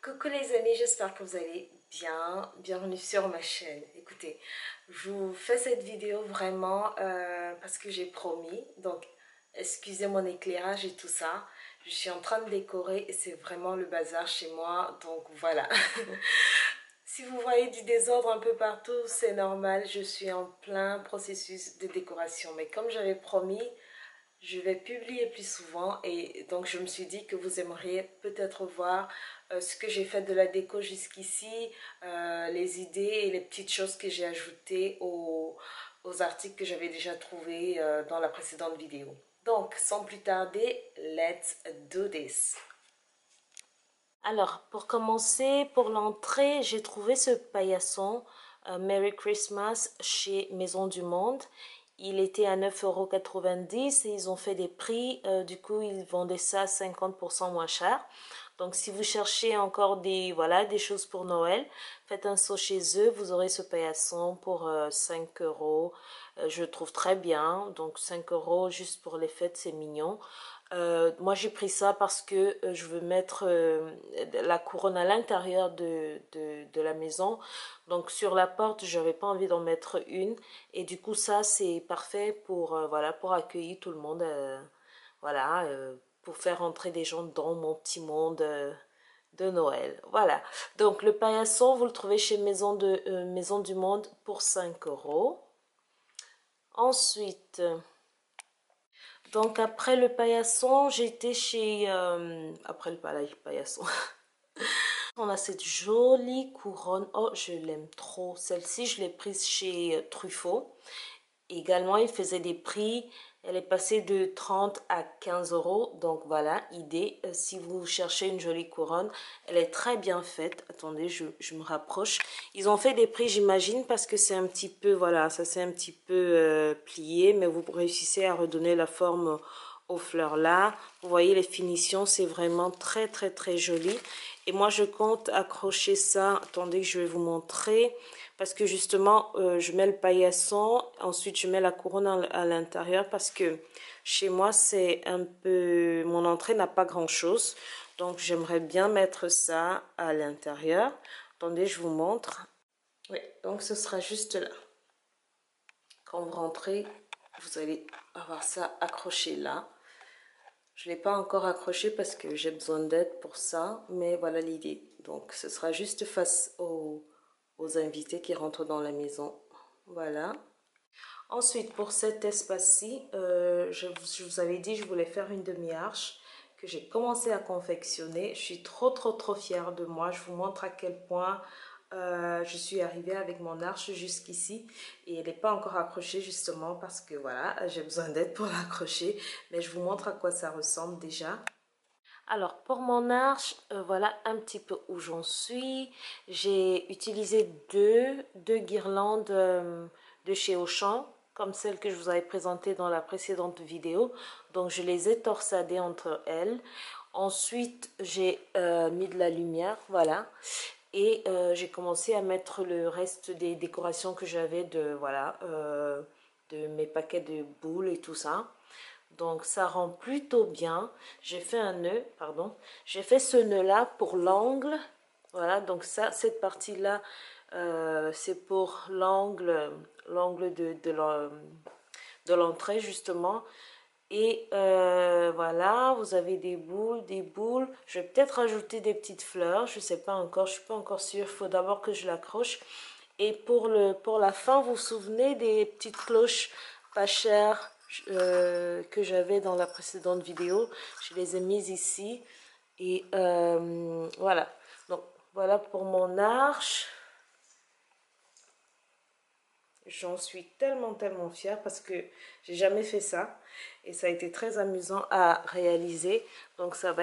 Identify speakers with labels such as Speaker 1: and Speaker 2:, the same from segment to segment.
Speaker 1: Coucou les amis, j'espère que vous allez bien. Bienvenue sur ma chaîne. Écoutez, je vous fais cette vidéo vraiment parce que j'ai promis. Donc, excusez mon éclairage et tout ça. Je suis en train de décorer et c'est vraiment le bazar chez moi. Donc, voilà. Si vous voyez du désordre un peu partout, c'est normal. Je suis en plein processus de décoration. Mais comme j'avais promis, je vais publier plus souvent et donc je me suis dit que vous aimeriez peut-être voir ce que j'ai fait de la déco jusqu'ici, les idées et les petites choses que j'ai ajoutées aux articles que j'avais déjà trouvés dans la précédente vidéo. Donc, sans plus tarder, let's do this! Alors, pour commencer, pour l'entrée, j'ai trouvé ce paillasson Merry Christmas chez Maison du Monde. Il était à 9,90 € et ils ont fait des prix. Du coup, ils vendaient ça 50% moins cher. Donc, si vous cherchez encore des choses pour Noël, faites un saut chez eux. Vous aurez ce paillasson pour 5 €. Je le trouve très bien. Donc, 5 € juste pour les fêtes, c'est mignon. Moi j'ai pris ça parce que je veux mettre la couronne à l'intérieur de la maison. Donc sur la porte, je n'avais pas envie d'en mettre une. Et du coup ça c'est parfait pour, voilà, pour accueillir tout le monde. Voilà, pour faire entrer des gens dans mon petit monde de Noël. Voilà. Donc le paillasson, vous le trouvez chez Maison du Monde pour 5 €. Ensuite... Donc après le paillasson, j'étais chez... après le paillasson. On a cette jolie couronne. Oh, je l'aime trop. Celle-ci, je l'ai prise chez Truffaut. Également, il faisait des prix. Elle est passée de 30 à 15 €. Donc voilà, idée. Si vous cherchez une jolie couronne, elle est très bien faite. Attendez, je me rapproche. Ils ont fait des prix, j'imagine, parce que c'est un petit peu, voilà, ça c'est un petit peu plié. Mais vous réussissez à redonner la forme aux fleurs là. Vous voyez les finitions, c'est vraiment très très très joli. Et moi, je compte accrocher ça. Attendez, je vais vous montrer. Parce que justement, je mets le paillasson, ensuite je mets la couronne à l'intérieur parce que chez moi, c'est un peu... Mon entrée n'a pas grand-chose. Donc, j'aimerais bien mettre ça à l'intérieur. Attendez, je vous montre. Oui, donc ce sera juste là. Quand vous rentrez, vous allez avoir ça accroché là. Je ne l'ai pas encore accroché parce que j'ai besoin d'aide pour ça, mais voilà l'idée. Donc, ce sera juste face aux invités qui rentrent dans la maison. Voilà. Ensuite, pour cet espace-ci, je vous avais dit que je voulais faire une demi-arche que j'ai commencé à confectionner. Je suis trop fière de moi. Je vous montre à quel point je suis arrivée avec mon arche jusqu'ici. Et elle n'est pas encore accrochée justement parce que voilà, j'ai besoin d'aide pour l'accrocher. Mais je vous montre à quoi ça ressemble déjà. Alors, pour mon arche, voilà un petit peu où j'en suis. J'ai utilisé deux guirlandes de chez Auchan, comme celle que je vous avais présentée dans la précédente vidéo. Donc, je les ai torsadées entre elles. Ensuite, j'ai mis de la lumière, voilà. Et j'ai commencé à mettre le reste des décorations que j'avais voilà, de mes paquets de boules et tout ça. Donc ça rend plutôt bien. J'ai fait un nœud, pardon. J'ai fait ce nœud là pour l'angle. Voilà, donc ça, cette partie là, c'est pour l'angle de l'entrée justement. Et voilà, vous avez des boules, des boules. Je vais peut-être rajouter des petites fleurs. Je ne sais pas encore, je ne suis pas encore sûre. Il faut d'abord que je l'accroche. Et pour la fin, vous vous souvenez des petites cloches pas chères que j'avais dans la précédente vidéo? Je les ai mises ici. Et voilà. Donc, voilà pour mon arche. J'en suis tellement fière parce que j'ai jamais fait ça et ça a été très amusant à réaliser. Donc ça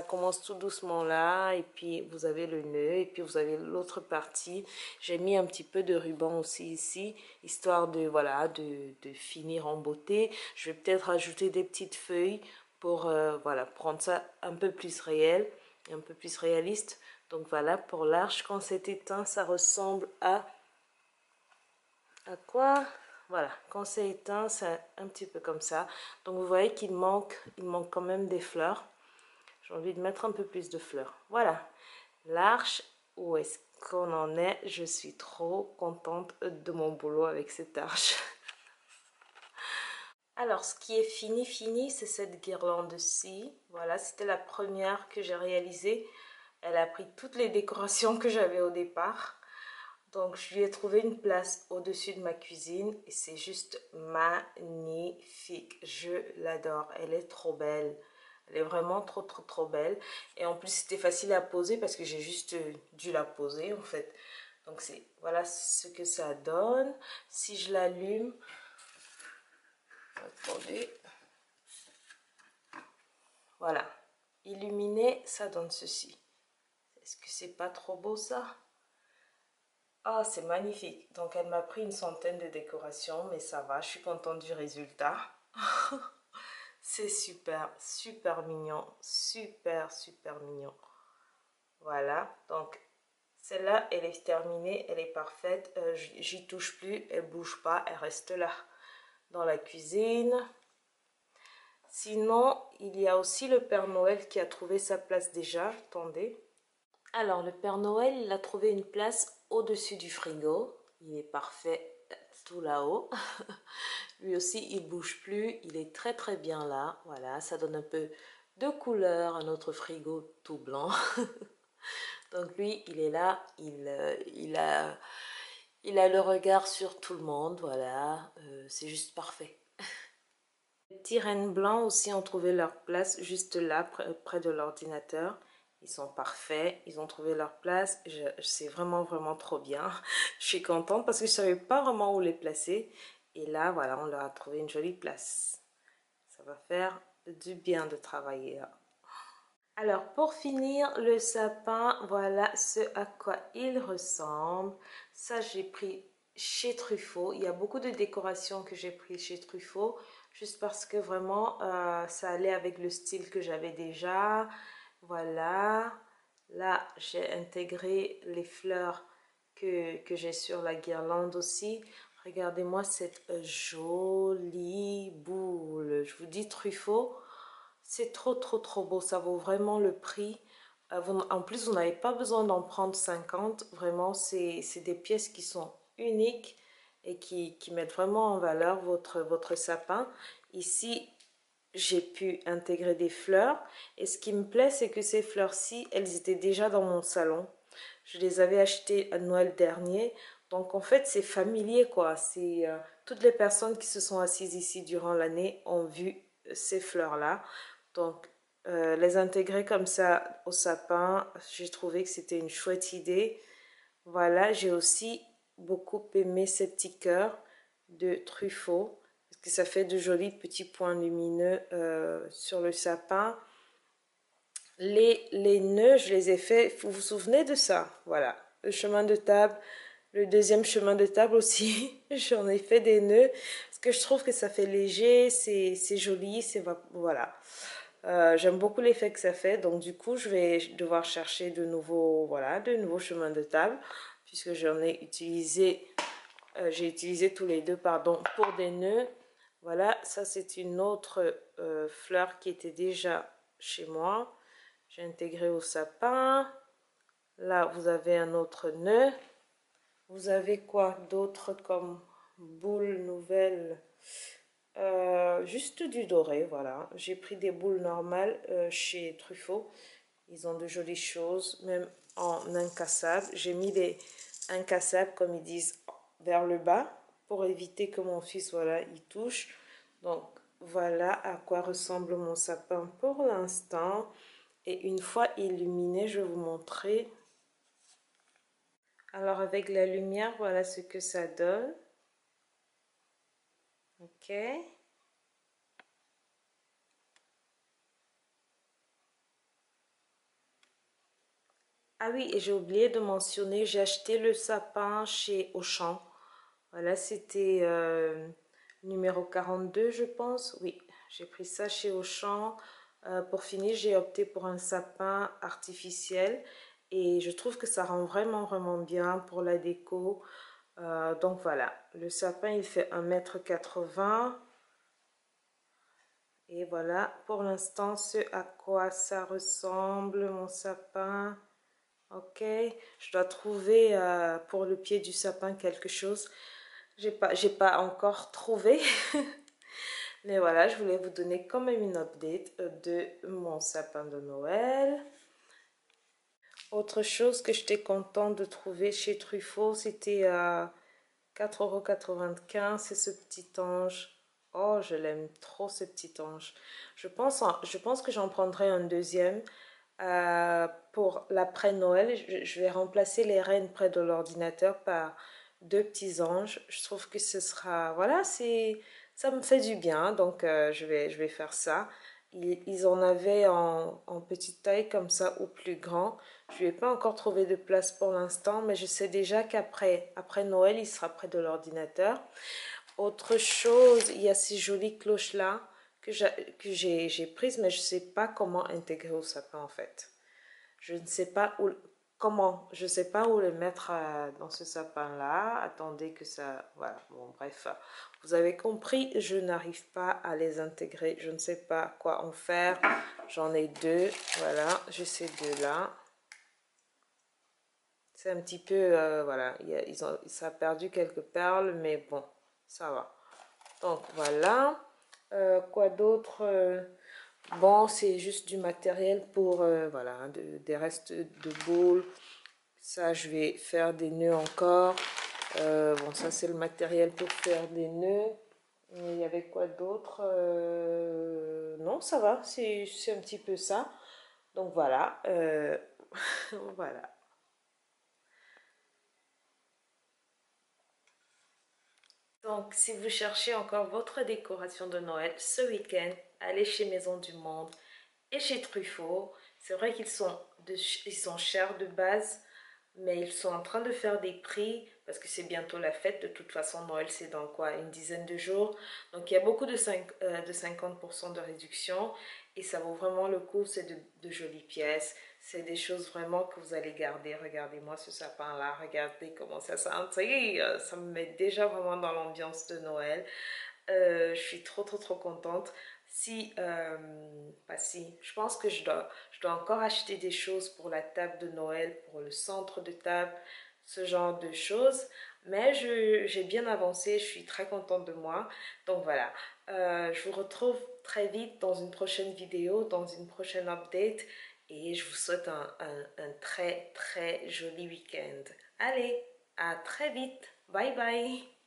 Speaker 1: commence tout doucement là et puis vous avez le nœud et puis vous avez l'autre partie. J'ai mis un petit peu de ruban aussi ici, histoire de voilà de finir en beauté. Je vais peut-être ajouter des petites feuilles pour voilà prendre ça un peu plus réel, un peu plus réaliste. Donc voilà pour l'arche, quand c'est éteint, ça ressemble à quoi? Voilà, quand c'est éteint, c'est un petit peu comme ça. Donc vous voyez il manque quand même des fleurs. J'ai envie de mettre un peu plus de fleurs. Voilà, l'arche, où est-ce qu'on en est? Je suis trop contente de mon boulot avec cette arche. Alors, ce qui est fini, c'est cette guirlande-ci. Voilà, c'était la première que j'ai réalisée. Elle a pris toutes les décorations que j'avais au départ. Donc, je lui ai trouvé une place au-dessus de ma cuisine et c'est juste magnifique. Je l'adore. Elle est trop belle. Elle est vraiment trop belle. Et en plus, c'était facile à poser parce que j'ai juste dû la poser en fait. Donc, voilà ce que ça donne. Si je l'allume, attendez. Voilà. Illuminé, ça donne ceci. Est-ce que c'est pas trop beau ça? Ah, c'est magnifique. Donc, elle m'a pris une centaine de décorations, mais ça va, je suis contente du résultat. C'est super mignon. Super mignon. Voilà, donc celle-là, elle est terminée, elle est parfaite. J'y touche plus, elle bouge pas, elle reste là dans la cuisine. Sinon, il y a aussi le Père Noël qui a trouvé sa place déjà. Attendez. Alors, le Père Noël, il a trouvé une place au-dessus du frigo. Il est parfait tout là-haut. Lui aussi, il bouge plus. Il est très bien là. Voilà, ça donne un peu de couleur à notre frigo tout blanc. Donc lui, il est là. Il a le regard sur tout le monde. Voilà, c'est juste parfait. Les petits rennes blancs aussi ont trouvé leur place juste là, près de l'ordinateur. Ils sont parfaits, ils ont trouvé leur place. C'est vraiment trop bien. Je suis contente parce que je ne savais pas vraiment où les placer. Et là, voilà, on leur a trouvé une jolie place. Ça va faire du bien de travailler là. Alors, pour finir, le sapin, voilà ce à quoi il ressemble. Ça, j'ai pris chez Truffaut. Il y a beaucoup de décorations que j'ai pris chez Truffaut, juste parce que vraiment, ça allait avec le style que j'avais déjà. Voilà. Là, j'ai intégré les fleurs que j'ai sur la guirlande aussi. Regardez-moi cette jolie boule. Je vous dis Truffaut. C'est trop beau, ça vaut vraiment le prix. En plus, vous n'avez pas besoin d'en prendre 50. Vraiment, c'est des pièces qui sont uniques et qui mettent vraiment en valeur votre sapin. Ici, j'ai pu intégrer des fleurs. Et ce qui me plaît, c'est que ces fleurs-ci, elles étaient déjà dans mon salon. Je les avais achetées à Noël dernier. Donc, en fait, c'est familier, quoi. C'est toutes les personnes qui se sont assises ici durant l'année ont vu ces fleurs-là. Donc, les intégrer comme ça au sapin, j'ai trouvé que c'était une chouette idée. Voilà, j'ai aussi beaucoup aimé ces petits cœurs de Truffaut, parce que ça fait de jolis petits points lumineux sur le sapin. Les nœuds, je les ai faits, vous vous souvenez de ça? Voilà, le chemin de table, le deuxième chemin de table aussi, j'en ai fait des nœuds, parce que je trouve que ça fait léger, c'est joli, voilà. J'aime beaucoup l'effet que ça fait, donc du coup, je vais devoir chercher de nouveaux, voilà, de nouveaux chemins de table, puisque j'en ai utilisé, j'ai utilisé tous les deux, pardon, pour des nœuds. Voilà, ça c'est une autre fleur qui était déjà chez moi. J'ai intégré au sapin. Là, vous avez un autre nœud. Vous avez quoi d'autre comme boule nouvelle? Juste du doré, voilà. J'ai pris des boules normales chez Truffaut. Ils ont de jolies choses, même en incassable. J'ai mis des incassables, comme ils disent, vers le bas pour éviter que mon fils, voilà, il touche. Donc, voilà à quoi ressemble mon sapin pour l'instant. Et une fois illuminé, je vais vous montrer. Alors, avec la lumière, voilà ce que ça donne. Ok. Ah oui, et j'ai oublié de mentionner, j'ai acheté le sapin chez Auchan. Voilà, c'était numéro 42, je pense. Oui, j'ai pris ça chez Auchan. Pour finir, j'ai opté pour un sapin artificiel. Et je trouve que ça rend vraiment bien pour la déco. Donc voilà, le sapin, il fait 1,80 m. Et voilà pour l'instant ce à quoi ça ressemble mon sapin. Ok, je dois trouver pour le pied du sapin quelque chose. J'ai pas encore trouvé. Mais voilà, je voulais vous donner quand même une update de mon sapin de Noël. Autre chose que j'étais contente de trouver chez Truffaut, c'était à 4,95 €. C'est ce petit ange. Oh, je l'aime trop ce petit ange. Je pense que j'en prendrai un deuxième pour l'après-Noël. Je vais remplacer les reines près de l'ordinateur par deux petits anges. Je trouve que ce sera... Voilà, ça me fait du bien. Donc, je vais faire ça. Ils en avaient en petite taille comme ça ou plus grand. Je n'ai pas encore trouvé de place pour l'instant, mais je sais déjà après Noël, il sera près de l'ordinateur. Autre chose, il y a ces jolies cloches-là que j'ai prises, mais je ne sais pas comment intégrer au sapin en fait. Je ne sais pas je sais pas où le mettre dans ce sapin-là. Attendez que ça... Voilà, bon bref. Vous avez compris, je n'arrive pas à les intégrer. Je ne sais pas quoi en faire. J'en ai deux. Voilà, j'ai ces deux-là. C'est un petit peu... voilà, ça a perdu quelques perles, mais bon, ça va. Donc voilà. Quoi d'autre bon, c'est juste du matériel pour, voilà, des restes de boules. Ça, je vais faire des nœuds encore. Bon, ça, c'est le matériel pour faire des nœuds. Mais il y avait quoi d'autre non, ça va, c'est un petit peu ça. Donc voilà, voilà. Donc, si vous cherchez encore votre décoration de Noël ce week-end, allez chez Maison du Monde et chez Truffaut. C'est vrai ils sont chers de base, mais ils sont en train de faire des prix parce que c'est bientôt la fête. De toute façon, Noël, c'est dans quoi? Une dizaine de jours. Donc, il y a beaucoup de 50% de réduction et ça vaut vraiment le coup. C'est de jolies pièces. C'est des choses vraiment que vous allez garder. Regardez-moi ce sapin-là. Regardez comment ça scintille. Ça me met déjà vraiment dans l'ambiance de Noël. Je suis trop contente. Pas si, je pense que je dois encore acheter des choses pour la table de Noël, pour le centre de table, ce genre de choses. Mais j'ai bien avancé, je suis très contente de moi. Donc voilà, je vous retrouve très vite dans une prochaine vidéo, dans une prochaine update. Et je vous souhaite un très joli week-end. Allez, à très vite. Bye bye.